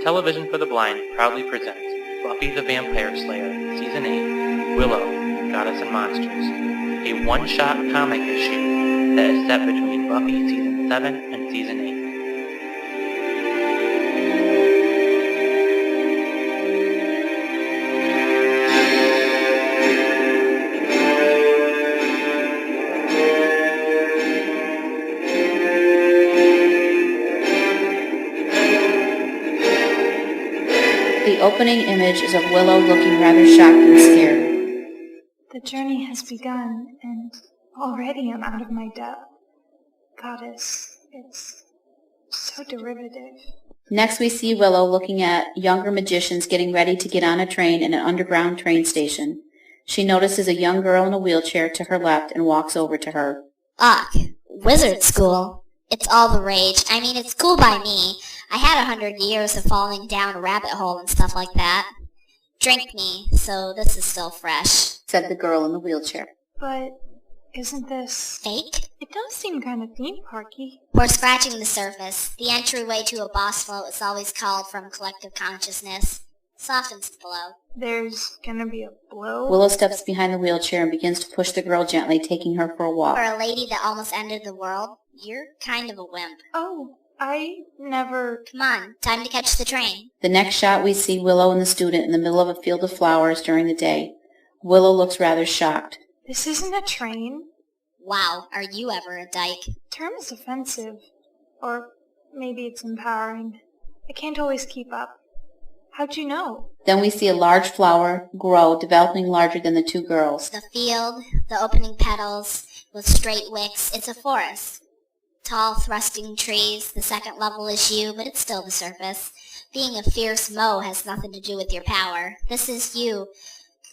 Television for the Blind proudly presents Buffy the Vampire Slayer, Season 8, Willow, Goddess and Monsters, a one-shot comic issue that is set between Buffy Season 7 and Season 8. The opening image is of Willow looking rather shocked and scared. The journey has begun, and already I'm out of my depth. Goddess, it's so derivative. Next we see Willow looking at younger magicians getting ready to get on a train in an underground train station. She notices a young girl in a wheelchair to her left and walks over to her. Ugh, wizard school. It's all the rage. I mean, it's cool by me. I had 100 years of falling down a rabbit hole and stuff like that. Drink me, so this is still fresh, said the girl in the wheelchair. But isn't this fake? It does seem kind of theme parky. We're scratching the surface. The entryway to a boss float is always called from collective consciousness. Softens the blow. There's gonna be a blow? Willow steps behind the wheelchair and begins to push the girl gently, taking her for a walk. For a lady that almost ended the world, you're kind of a wimp. Oh, I never... Come on, time to catch the train. The next shot we see Willow and the student in the middle of a field of flowers during the day. Willow looks rather shocked. This isn't a train. Wow, are you ever a dyke? The term is offensive. Or maybe it's empowering. I can't always keep up. How'd you know? Then we see a large flower grow, developing larger than the two girls. The field, the opening petals, with straight wicks, it's a forest. Tall, thrusting trees, the second level is you, but it's still the surface. Being a fierce Mo has nothing to do with your power. This is you,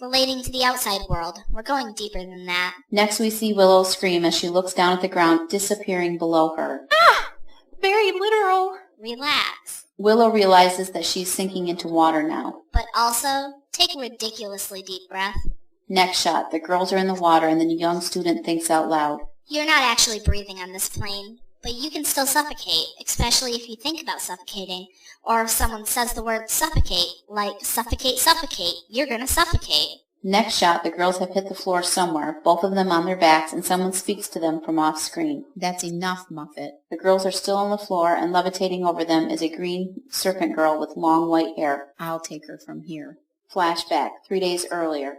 relating to the outside world. We're going deeper than that. Next we see Willow scream as she looks down at the ground, disappearing below her. Ah! Very literal. Relax. Willow realizes that she's sinking into water now. But also, take a ridiculously deep breath. Next shot, the girls are in the water and the young student thinks out loud. You're not actually breathing on this plane, but you can still suffocate, especially if you think about suffocating. Or if someone says the word suffocate, like suffocate, suffocate, you're gonna suffocate. Next shot, the girls have hit the floor somewhere, both of them on their backs, and someone speaks to them from off-screen. That's enough, Muffet. The girls are still on the floor, and levitating over them is a green serpent girl with long white hair. I'll take her from here. Flashback, 3 days earlier.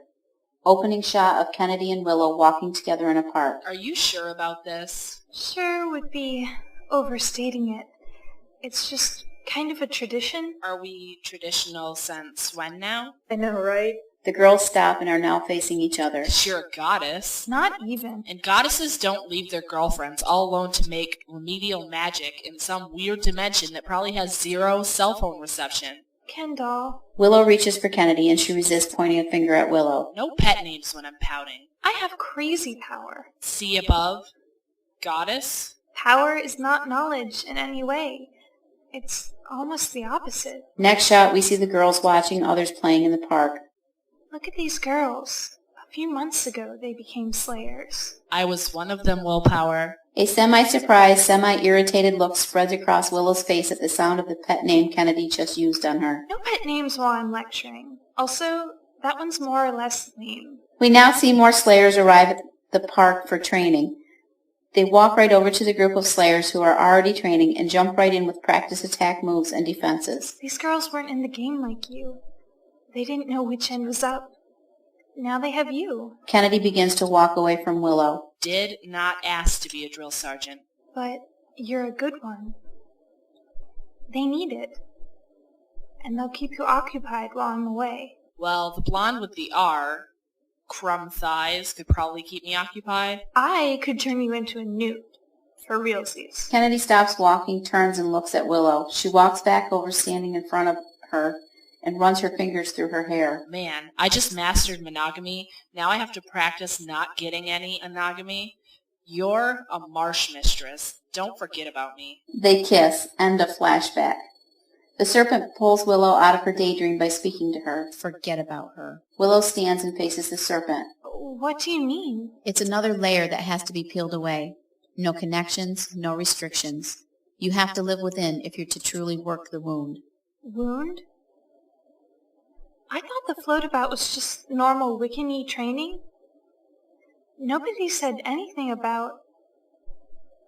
Opening shot of Kennedy and Willow walking together in a park. Are you sure about this? Sure would be overstating it. It's just kind of a tradition. Are we traditional since when now? I know, right? The girls stop and are now facing each other. You're a goddess. Not even. And goddesses don't leave their girlfriends all alone to make remedial magic in some weird dimension that probably has zero cell phone reception. Ken doll. Willow reaches for Kennedy and she resists, pointing a finger at Willow. No pet names when I'm pouting. I have crazy power. See above? Goddess? Power is not knowledge in any way. It's almost the opposite. Next shot, we see the girls watching others playing in the park. Look at these girls. A few months ago, they became slayers. I was one of them, Willpower. A semi-surprised, semi-irritated look spreads across Willow's face at the sound of the pet name Kennedy just used on her. No pet names while I'm lecturing. Also, that one's more or less lame. We now see more slayers arrive at the park for training. They walk right over to the group of slayers who are already training and jump right in with practice attack moves and defenses. These girls weren't in the game like you. They didn't know which end was up. Now they have you. Kennedy begins to walk away from Willow. Did not ask to be a drill sergeant. But you're a good one. They need it. And they'll keep you occupied while I'm away. Well, the blonde with the R, crumb thighs, could probably keep me occupied. I could turn you into a newt. For realsies. Kennedy stops walking, turns and looks at Willow. She walks back over, standing in front of her, and runs her fingers through her hair. Man, I just mastered monogamy. Now I have to practice not getting any anogamy. You're a marsh mistress. Don't forget about me. They kiss. End of flashback. The serpent pulls Willow out of her daydream by speaking to her. Forget about her. Willow stands and faces the serpent. What do you mean? It's another layer that has to be peeled away. No connections, no restrictions. You have to live within if you're to truly work the wound. Wound? I thought the floatabout was just normal Wiccan-y training. Nobody said anything about...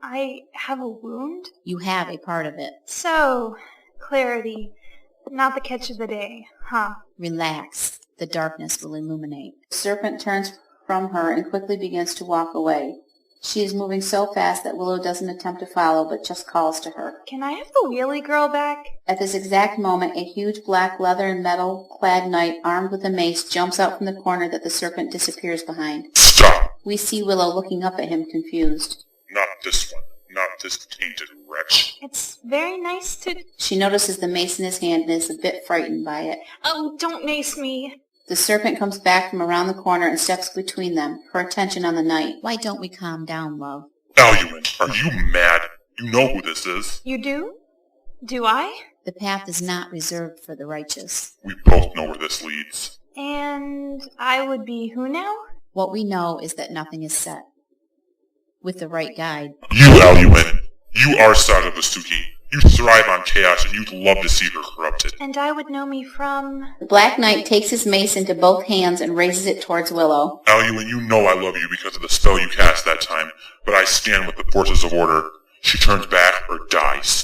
I have a wound? You have a part of it. So, clarity. Not the catch of the day, huh? Relax. The darkness will illuminate. The serpent turns from her and quickly begins to walk away. She is moving so fast that Willow doesn't attempt to follow, but just calls to her. Can I have the wheelie girl back? At this exact moment, a huge black leather and metal-clad knight armed with a mace jumps out from the corner that the serpent disappears behind. Stop! We see Willow looking up at him, confused. Not this one. Not this tainted wretch. It's very nice to... She notices the mace in his hand and is a bit frightened by it. Oh, don't mace me. The serpent comes back from around the corner and steps between them, her attention on the knight. Why don't we calm down, love? Aluin, are you mad? You know who this is. You do? Do I? The path is not reserved for the righteous. We both know where this leads. And I would be who now? What we know is that nothing is set. With the right guide. You, Aluin, you are Sada Vasuki. You thrive on chaos and you'd love to see her corrupted. And I would know me from... The Black Knight takes his mace into both hands and raises it towards Willow. Aluin, you know I love you because of the spell you cast that time, but I stand with the forces of order. She turns back or dies.